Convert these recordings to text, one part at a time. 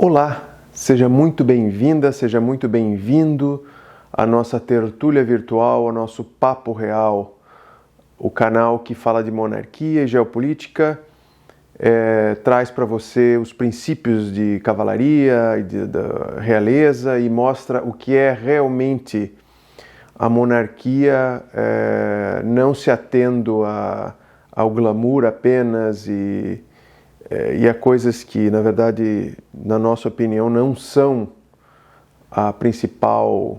Olá, seja muito bem-vinda, seja muito bem-vindo à nossa tertúlia virtual, ao nosso Papo Real, o canal que fala de monarquia e geopolítica, traz para você os princípios de cavalaria e da realeza e mostra o que é realmente a monarquia, não se atendo ao glamour apenas e a coisas que, na verdade, na nossa opinião, não são a principal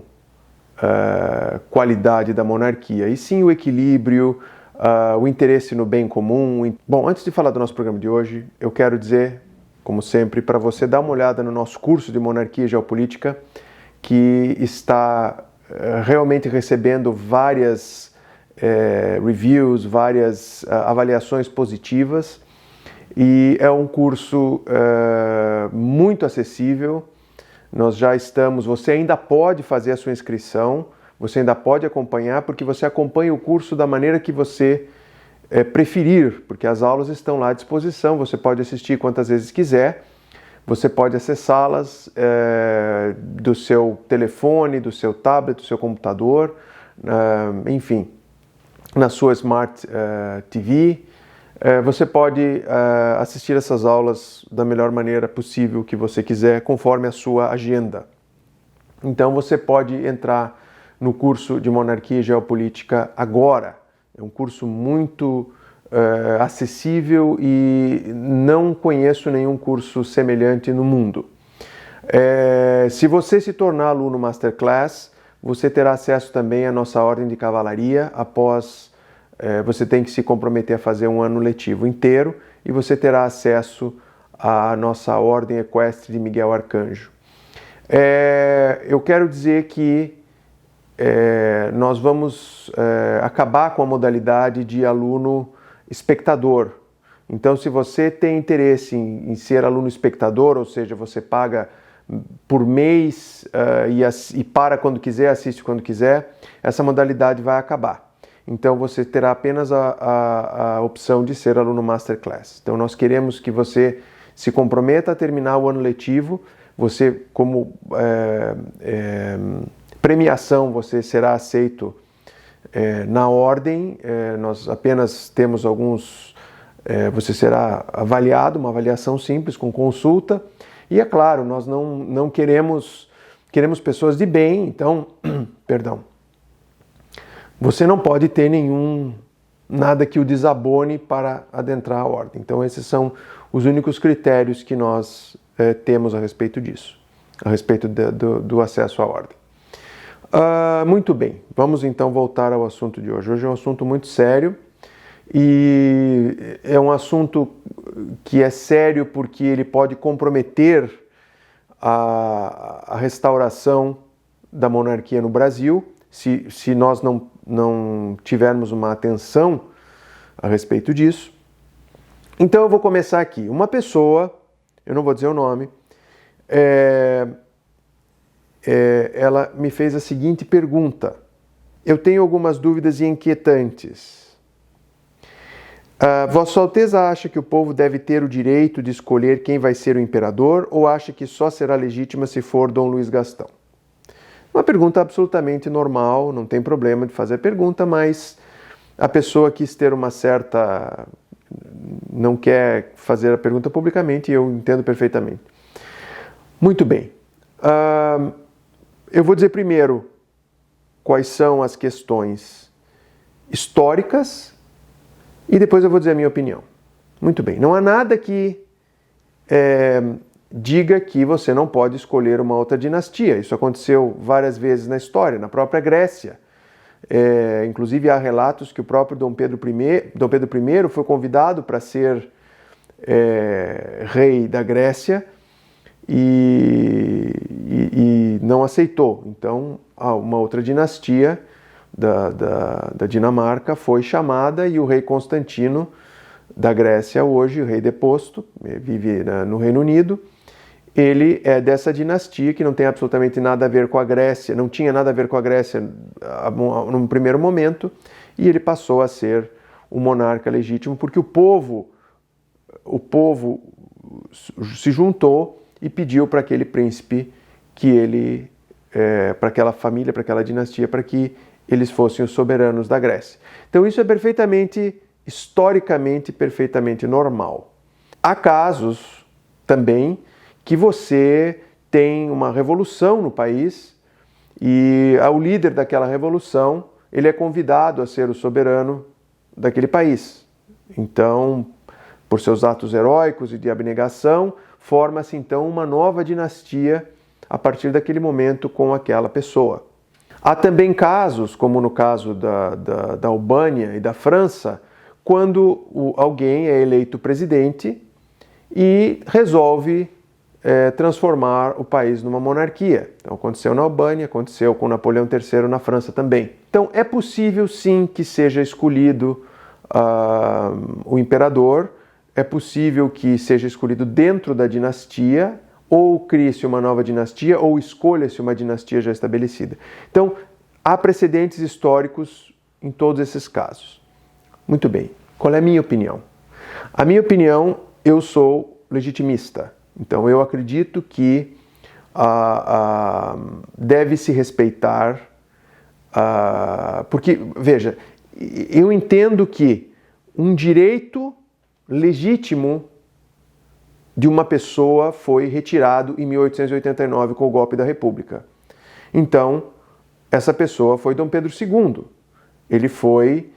qualidade da monarquia, e sim o equilíbrio, o interesse no bem comum. Bom, antes de falar do nosso programa de hoje, eu quero dizer, como sempre, para você dar uma olhada no nosso curso de Monarquia e Geopolítica, que está realmente recebendo várias reviews, várias avaliações positivas. E é um curso muito acessível. Nós já estamos, você ainda pode fazer a sua inscrição, você ainda pode acompanhar, porque você acompanha o curso da maneira que você preferir, porque as aulas estão lá à disposição, você pode assistir quantas vezes quiser, você pode acessá-las do seu telefone, do seu tablet, do seu computador, enfim, na sua Smart TV. Você pode assistir essas aulas da melhor maneira possível que você quiser, conforme a sua agenda. Então você pode entrar no curso de Monarquia e Geopolítica agora. É um curso muito acessível e não conheço nenhum curso semelhante no mundo. Se você se tornar aluno Masterclass, você terá acesso também à nossa ordem de cavalaria após. Você tem que se comprometer a fazer um ano letivo inteiro e você terá acesso à nossa ordem equestre de Miguel Arcanjo. Eu quero dizer que nós vamos acabar com a modalidade de aluno espectador. Então, se você tem interesse em ser aluno espectador, ou seja, você paga por mês e para quando quiser, assiste quando quiser, essa modalidade vai acabar. Então você terá apenas a opção de ser aluno Masterclass. Então nós queremos que você se comprometa a terminar o ano letivo. Você, como premiação, você será aceito na ordem. Nós apenas temos alguns... você será avaliado, uma avaliação simples, com consulta. E é claro, nós não queremos pessoas de bem, então... Perdão. Você não pode ter nada que o desabone para adentrar a ordem. Então esses são os únicos critérios que nós temos a respeito disso, a respeito do acesso à ordem. Muito bem, vamos então voltar ao assunto de hoje. Hoje é um assunto muito sério e é um assunto que é sério porque ele pode comprometer a restauração da monarquia no Brasil, se nós não tivermos uma atenção a respeito disso. Então eu vou começar aqui. Uma pessoa, eu não vou dizer o nome, ela me fez a seguinte pergunta. Eu tenho algumas dúvidas inquietantes. Vossa Alteza acha que o povo deve ter o direito de escolher quem vai ser o imperador ou acha que só será legítima se for Dom Luiz Gastão? Uma pergunta absolutamente normal, não tem problema de fazer a pergunta, mas a pessoa quis ter uma certa... não quer fazer a pergunta publicamente e eu entendo perfeitamente. Muito bem. Eu vou dizer primeiro quais são as questões históricas e depois eu vou dizer a minha opinião. Muito bem. Não há nada que diga que você não pode escolher uma outra dinastia. Isso aconteceu várias vezes na história, na própria Grécia. Inclusive há relatos que o próprio Dom Pedro I foi convidado para ser rei da Grécia e não aceitou. Então uma outra dinastia da Dinamarca foi chamada e o rei Constantino da Grécia hoje, o rei deposto, vive no Reino Unido. Ele é dessa dinastia que não tem absolutamente nada a ver com a Grécia, não tinha nada a ver com a Grécia num primeiro momento, e ele passou a ser o monarca legítimo, porque o povo se juntou e pediu para aquele príncipe que ele, para aquela família, para aquela dinastia, para que eles fossem os soberanos da Grécia. Então isso é historicamente, perfeitamente normal. Há casos também que você tem uma revolução no país e o líder daquela revolução, ele é convidado a ser o soberano daquele país. Então, por seus atos heróicos e de abnegação, forma-se então uma nova dinastia a partir daquele momento com aquela pessoa. Há também casos, como no caso da Albânia e da França, quando alguém é eleito presidente e resolve transformar o país numa monarquia. Então aconteceu na Albânia, aconteceu com Napoleão III na França também. Então é possível sim que seja escolhido o imperador, é possível que seja escolhido dentro da dinastia, ou crie-se uma nova dinastia, ou escolha-se uma dinastia já estabelecida. Então, há precedentes históricos em todos esses casos. Muito bem. Qual é a minha opinião? A minha opinião, eu sou legitimista. Então, eu acredito que deve-se respeitar, porque, veja, eu entendo que um direito legítimo de uma pessoa foi retirado em 1889 com o golpe da República. Então, essa pessoa foi Dom Pedro II. Ele foi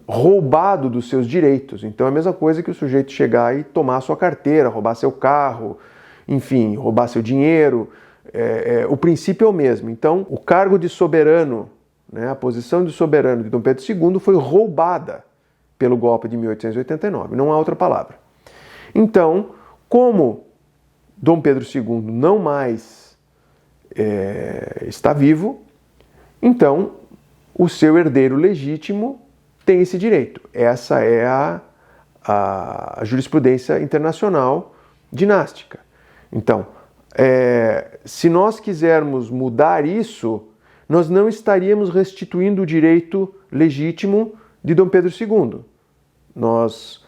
roubado dos seus direitos. Então é a mesma coisa que o sujeito chegar e tomar sua carteira, roubar seu carro, enfim, roubar seu dinheiro. O princípio é o mesmo. Então, o cargo de soberano, né, a posição de soberano de Dom Pedro II foi roubada pelo golpe de 1889, não há outra palavra. Então, como Dom Pedro II não mais está vivo, então o seu herdeiro legítimo tem esse direito. Essa é a jurisprudência internacional dinástica. Então, se nós quisermos mudar isso, nós não estaríamos restituindo o direito legítimo de Dom Pedro II. Nós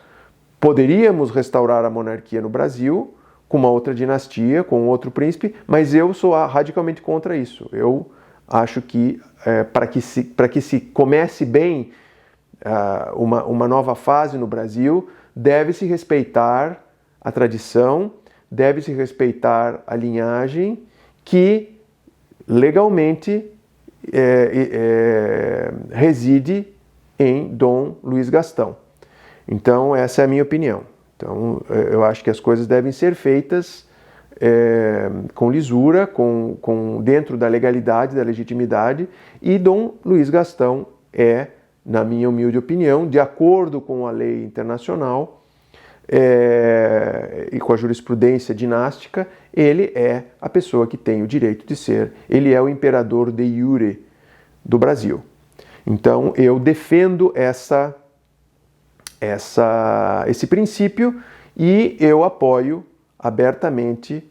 poderíamos restaurar a monarquia no Brasil com uma outra dinastia, com outro príncipe, mas eu sou radicalmente contra isso. Eu acho que para que se comece bem uma nova fase no Brasil, deve-se respeitar a tradição, deve-se respeitar a linhagem que legalmente reside em Dom Luiz Gastão. Então, essa é a minha opinião. Então, eu acho que as coisas devem ser feitas com lisura, dentro da legalidade, da legitimidade, e Dom Luiz Gastão é, na minha humilde opinião, de acordo com a lei internacional e com a jurisprudência dinástica, ele é a pessoa que tem o direito de ser, ele é o imperador de iure do Brasil. Então, eu defendo esse princípio e eu apoio abertamente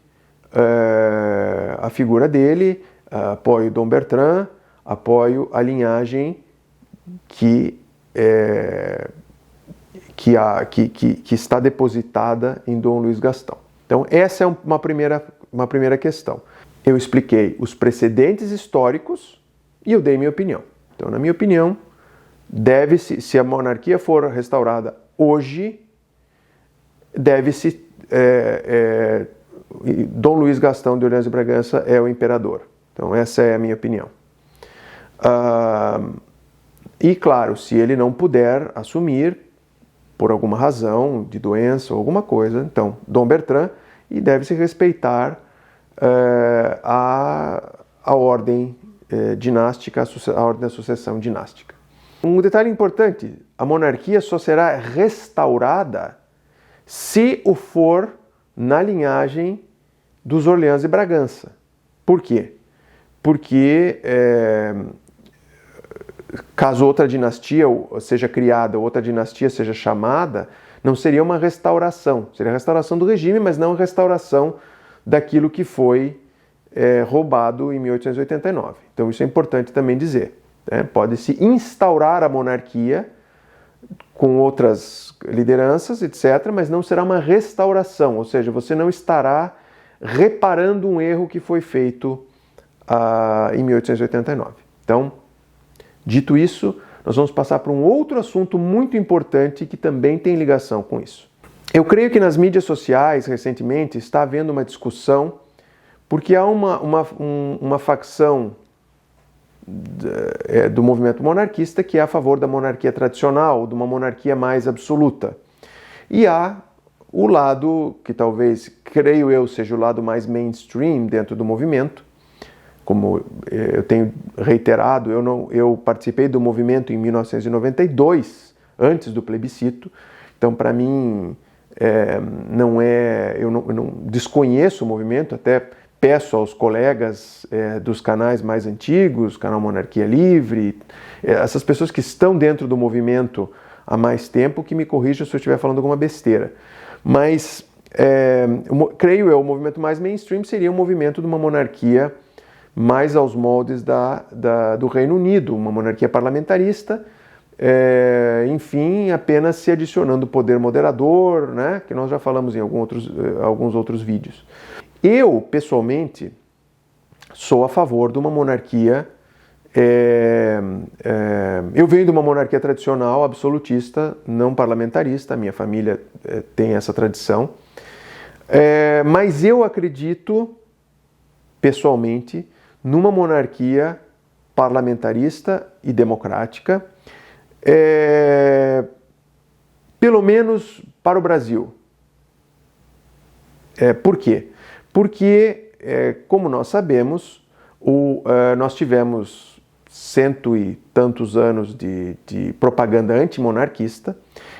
a figura dele, apoio Dom Bertrand, apoio a linhagem que está depositada em Dom Luiz Gastão. Então, essa é uma primeira questão. Eu expliquei os precedentes históricos e eu dei minha opinião. Então, na minha opinião, se a monarquia for restaurada hoje, deve-se Dom Luiz Gastão de Orleans e Bragança é o imperador. Então essa é a minha opinião. E claro, se ele não puder assumir por alguma razão de doença ou alguma coisa, então Dom Bertrand, e deve-se respeitar a ordem dinástica, a ordem da sucessão dinástica. Um detalhe importante, a monarquia só será restaurada se o for na linhagem dos Orleans e Bragança. Por quê? Porque caso outra dinastia seja criada, outra dinastia seja chamada, não seria uma restauração. Seria a restauração do regime, mas não a restauração daquilo que foi roubado em 1889. Então isso é importante também dizer. Pode-se instaurar a monarquia com outras lideranças, etc., mas não será uma restauração, ou seja, você não estará reparando um erro que foi feito em 1889. Então, dito isso, nós vamos passar para um outro assunto muito importante que também tem ligação com isso. Eu creio que nas mídias sociais, recentemente, está havendo uma discussão, porque há uma facção do movimento monarquista que é a favor da monarquia tradicional, de uma monarquia mais absoluta. E há o lado que talvez, creio eu, seja o lado mais mainstream dentro do movimento. Como eu tenho reiterado, eu participei do movimento em 1992, antes do plebiscito, então para mim eu não desconheço o movimento, até peço aos colegas dos canais mais antigos, canal Monarquia Livre, essas pessoas que estão dentro do movimento há mais tempo, que me corrijam se eu estiver falando alguma besteira. Mas, creio eu, o movimento mais mainstream seria um movimento de uma monarquia mais aos moldes do Reino Unido, uma monarquia parlamentarista, enfim, apenas se adicionando o poder moderador, né, que nós já falamos em alguns outros vídeos. Eu, pessoalmente, sou a favor de uma monarquia. Eu venho de uma monarquia tradicional, absolutista, não parlamentarista, a minha família tem essa tradição, mas eu acredito, pessoalmente, numa monarquia parlamentarista e democrática, pelo menos para o Brasil. Por quê? Porque, como nós sabemos, nós tivemos cento e tantos anos de propaganda antimonarquista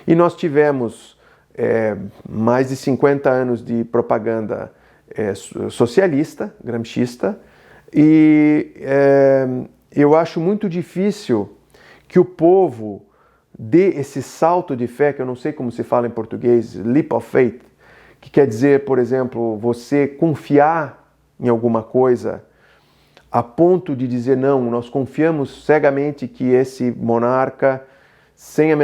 e nós tivemos mais de 50 anos de propaganda socialista, gramscista, e eu acho muito difícil que o povo dê esse salto de fé, que eu não sei como se fala em português, leap of faith, que quer dizer, por exemplo, você confiar em alguma coisa a ponto de dizer não, nós confiamos cegamente que esse monarca, sem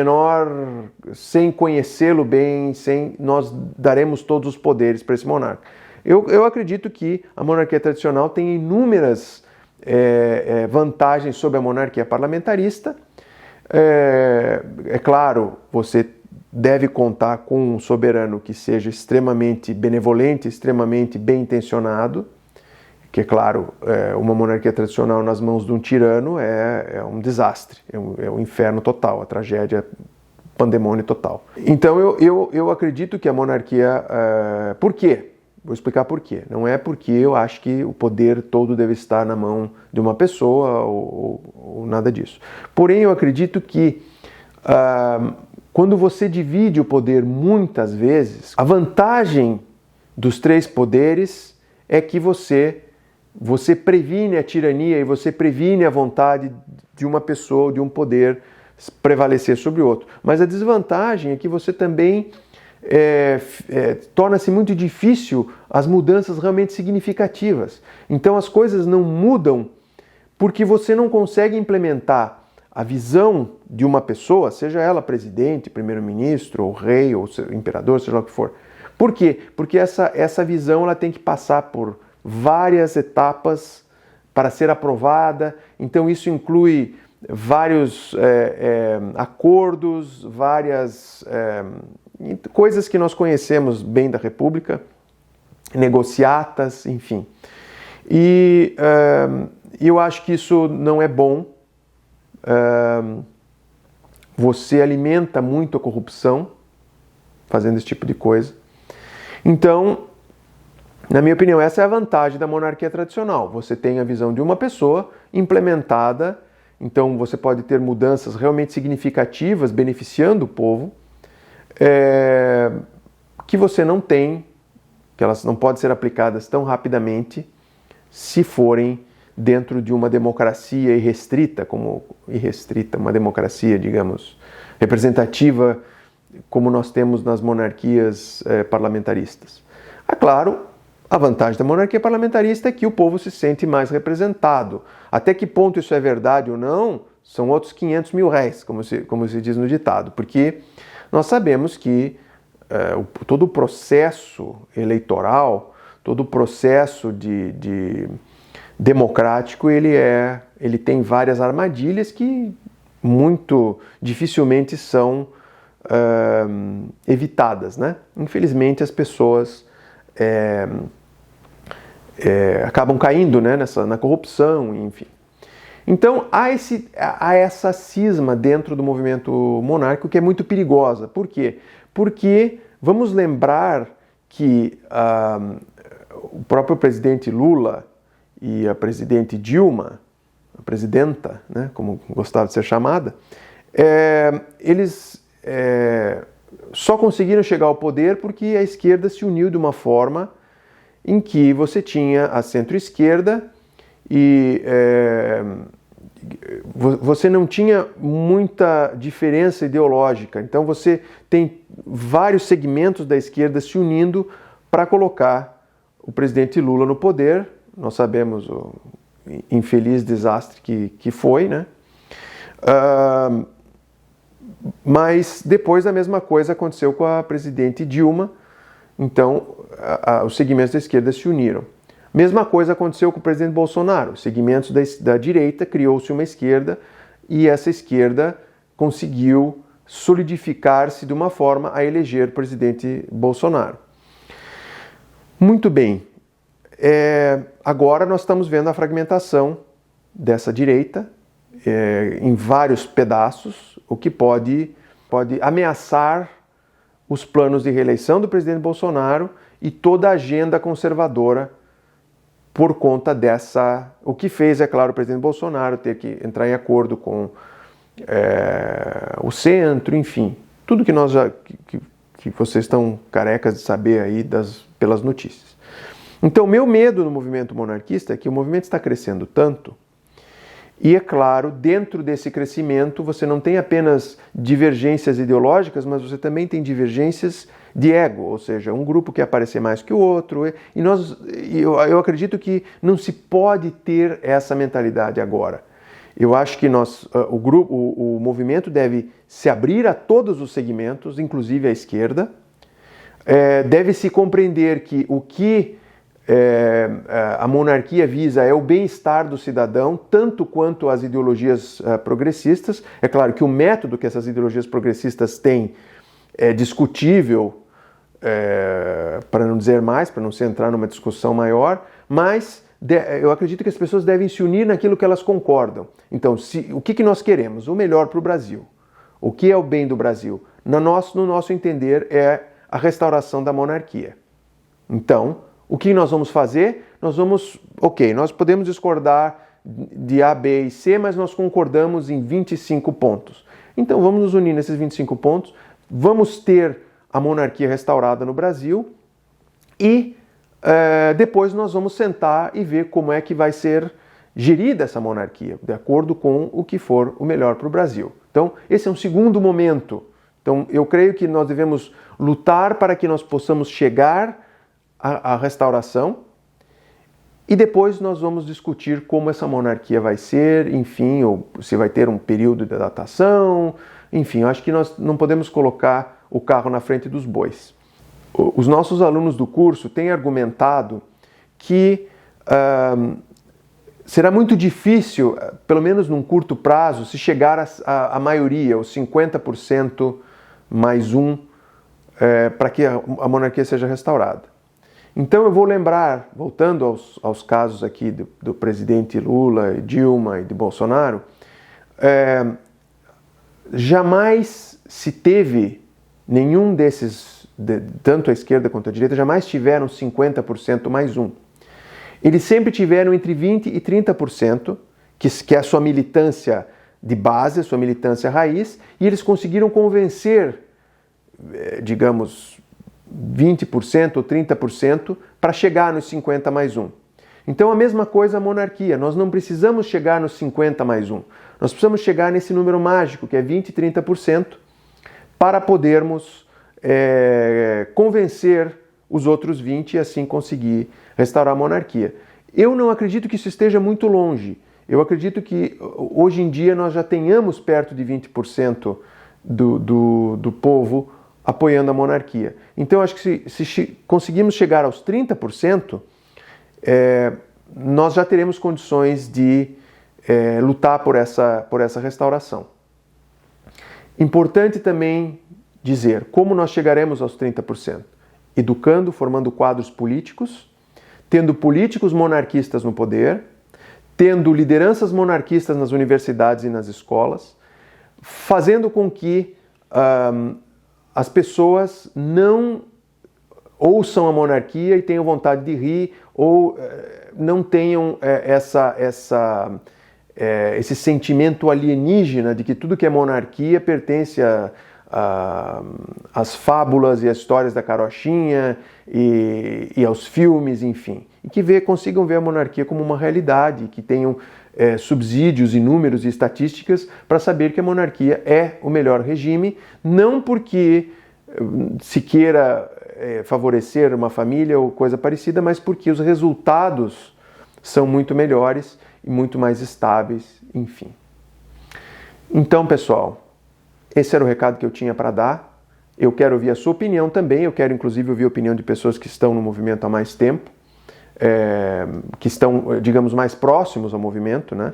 conhecê-lo bem, nós daremos todos os poderes para esse monarca. Eu acredito que a monarquia tradicional tem inúmeras vantagens sobre a monarquia parlamentarista. É claro, você deve contar com um soberano que seja extremamente benevolente, extremamente bem intencionado, que é claro, uma monarquia tradicional nas mãos de um tirano é um desastre, é um inferno total, a tragédia, pandemônio total. Então eu acredito que a monarquia... Por quê? Vou explicar por quê. Não é porque eu acho que o poder todo deve estar na mão de uma pessoa ou nada disso. Porém, eu acredito que quando você divide o poder muitas vezes, a vantagem dos três poderes é que você previne a tirania e você previne a vontade de uma pessoa, de um poder prevalecer sobre o outro. Mas a desvantagem é que você também torna-se muito difícil as mudanças realmente significativas. Então as coisas não mudam porque você não consegue implementar a visão de uma pessoa, seja ela presidente, primeiro-ministro, ou rei, ou imperador, seja lá o que for. Por quê? Porque essa visão ela tem que passar por várias etapas para ser aprovada. Então isso inclui vários acordos, várias coisas que nós conhecemos bem da República, negociatas, enfim. E eu acho que isso não é bom. Você alimenta muito a corrupção fazendo esse tipo de coisa. Então, na minha opinião, essa é a vantagem da monarquia tradicional. Você tem a visão de uma pessoa implementada, então você pode ter mudanças realmente significativas, beneficiando o povo, que você não tem, que elas não podem ser aplicadas tão rapidamente se forem dentro de uma democracia irrestrita, uma democracia, digamos, representativa, como nós temos nas monarquias parlamentaristas. É claro, a vantagem da monarquia parlamentarista é que o povo se sente mais representado. Até que ponto isso é verdade ou não, são outros 500 mil réis, como se diz no ditado, porque nós sabemos que todo o processo eleitoral, todo o processo de democrático, ele tem várias armadilhas que muito dificilmente são evitadas, né? Infelizmente as pessoas acabam caindo, né, na corrupção, enfim. Então há essa cisma dentro do movimento monárquico que é muito perigosa. Por quê? Porque vamos lembrar que o próprio presidente Lula e a presidente Dilma, a presidenta, né, como gostava de ser chamada, eles só conseguiram chegar ao poder porque a esquerda se uniu de uma forma em que você tinha a centro-esquerda e você não tinha muita diferença ideológica. Então você tem vários segmentos da esquerda se unindo para colocar o presidente Lula no poder. Nós sabemos o infeliz desastre que foi, né? Mas depois a mesma coisa aconteceu com a presidente Dilma. Então os segmentos da esquerda se uniram. Mesma coisa aconteceu com o presidente Bolsonaro. Os segmentos da direita, criou-se uma esquerda e essa esquerda conseguiu solidificar-se de uma forma a eleger o presidente Bolsonaro. Muito bem. Agora nós estamos vendo a fragmentação dessa direita em vários pedaços, o que pode ameaçar os planos de reeleição do presidente Bolsonaro e toda a agenda conservadora por conta o que fez, é claro, o presidente Bolsonaro ter que entrar em acordo com o centro, enfim, tudo que que vocês estão carecas de saber aí pelas notícias. Então, meu medo no movimento monarquista é que o movimento está crescendo tanto e, é claro, dentro desse crescimento você não tem apenas divergências ideológicas, mas você também tem divergências de ego, ou seja, um grupo quer aparecer mais que o outro, e eu acredito que não se pode ter essa mentalidade agora. Eu acho que o movimento deve se abrir a todos os segmentos, inclusive à esquerda, deve se compreender que o que a monarquia visa é o bem-estar do cidadão, tanto quanto as ideologias progressistas. É claro que o método que essas ideologias progressistas têm é discutível, para não dizer mais, para não se entrar numa discussão maior, mas eu acredito que as pessoas devem se unir naquilo que elas concordam. Então, o que nós queremos? O melhor para o Brasil. O que é o bem do Brasil? No nosso entender, é a restauração da monarquia. Então, o que nós vamos fazer? Nós podemos discordar de A, B e C, mas nós concordamos em 25 pontos. Então, vamos nos unir nesses 25 pontos, vamos ter a monarquia restaurada no Brasil e depois nós vamos sentar e ver como é que vai ser gerida essa monarquia, de acordo com o que for o melhor para o Brasil. Então, esse é um segundo momento. Então, eu creio que nós devemos lutar para que nós possamos chegar à restauração e depois nós vamos discutir como essa monarquia vai ser, enfim, ou se vai ter um período de adaptação, enfim, eu acho que nós não podemos colocar o carro na frente dos bois. Os nossos alunos do curso têm argumentado que será muito difícil, pelo menos num curto prazo, se chegar à maioria, os 50% mais um, para que a monarquia seja restaurada. Então eu vou lembrar, voltando aos casos aqui do presidente Lula, Dilma e de Bolsonaro, jamais se teve nenhum desses, tanto a esquerda quanto a direita, jamais tiveram 50% mais um. Eles sempre tiveram entre 20% e 30%, que é a sua militância de base, a sua militância raiz, e eles conseguiram convencer, digamos, 20% ou 30% para chegar nos 50 mais um. Então a mesma coisa a monarquia, nós não precisamos chegar nos 50 mais um, nós precisamos chegar nesse número mágico que é 20% e 30% para podermos convencer os outros 20% e assim conseguir restaurar a monarquia. Eu não acredito que isso esteja muito longe, Eu acredito que hoje em dia nós já tenhamos perto de 20% do povo apoiando a monarquia. Então, acho que se conseguirmos chegar aos 30%, nós já teremos condições de lutar por essa restauração. Importante também dizer como nós chegaremos aos 30%. Educando, formando quadros políticos, tendo políticos monarquistas no poder, tendo lideranças monarquistas nas universidades e nas escolas, fazendo com que as pessoas não ouçam a monarquia e tenham vontade de rir, ou não tenham esse sentimento alienígena de que tudo que é monarquia pertence às fábulas e às histórias da carochinha e aos filmes, enfim. E que consigam ver a monarquia como uma realidade, que tenham subsídios e números e estatísticas para saber que a monarquia é o melhor regime, não porque se queira favorecer uma família ou coisa parecida, mas porque os resultados são muito melhores e muito mais estáveis, enfim. Então, pessoal, esse era o recado que eu tinha para dar. Eu quero ouvir a sua opinião também, eu quero inclusive ouvir a opinião de pessoas que estão no movimento há mais tempo, que estão, digamos, mais próximos ao movimento, né?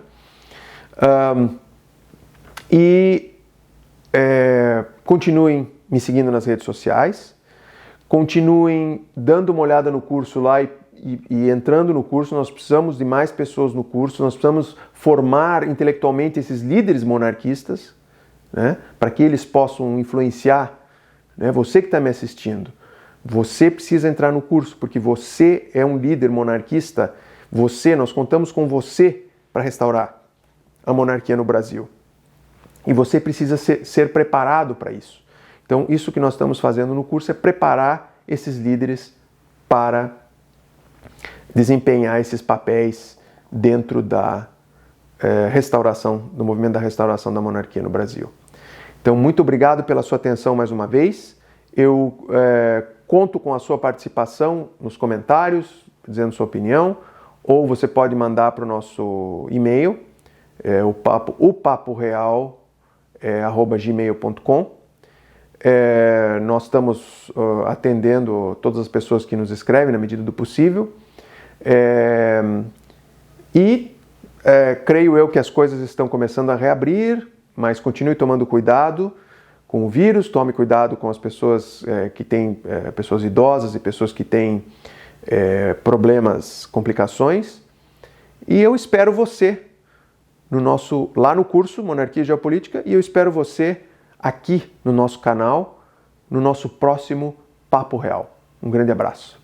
Continuem me seguindo nas redes sociais, continuem dando uma olhada no curso lá e entrando no curso. Nós precisamos de mais pessoas no curso, nós precisamos formar intelectualmente esses líderes monarquistas, né, para que eles possam influenciar, né, você que está me assistindo. Você precisa entrar no curso, porque você é um líder monarquista, nós contamos com você para restaurar a monarquia no Brasil. E você precisa ser preparado para isso. Então, isso que nós estamos fazendo no curso é preparar esses líderes para desempenhar esses papéis dentro da do movimento da restauração da monarquia no Brasil. Então, muito obrigado pela sua atenção mais uma vez. Eu conto com a sua participação nos comentários, dizendo sua opinião, ou você pode mandar para o nosso e-mail, opaporeal@gmail.com. Nós estamos atendendo todas as pessoas que nos escrevem na medida do possível. Creio eu que as coisas estão começando a reabrir, mas continue tomando cuidado com o vírus, tome cuidado com as pessoas que têm, pessoas idosas e pessoas que têm problemas, complicações. E eu espero você lá no curso Monarquia e Geopolítica, e eu espero você aqui no nosso canal, no nosso próximo Papo Real. Um grande abraço.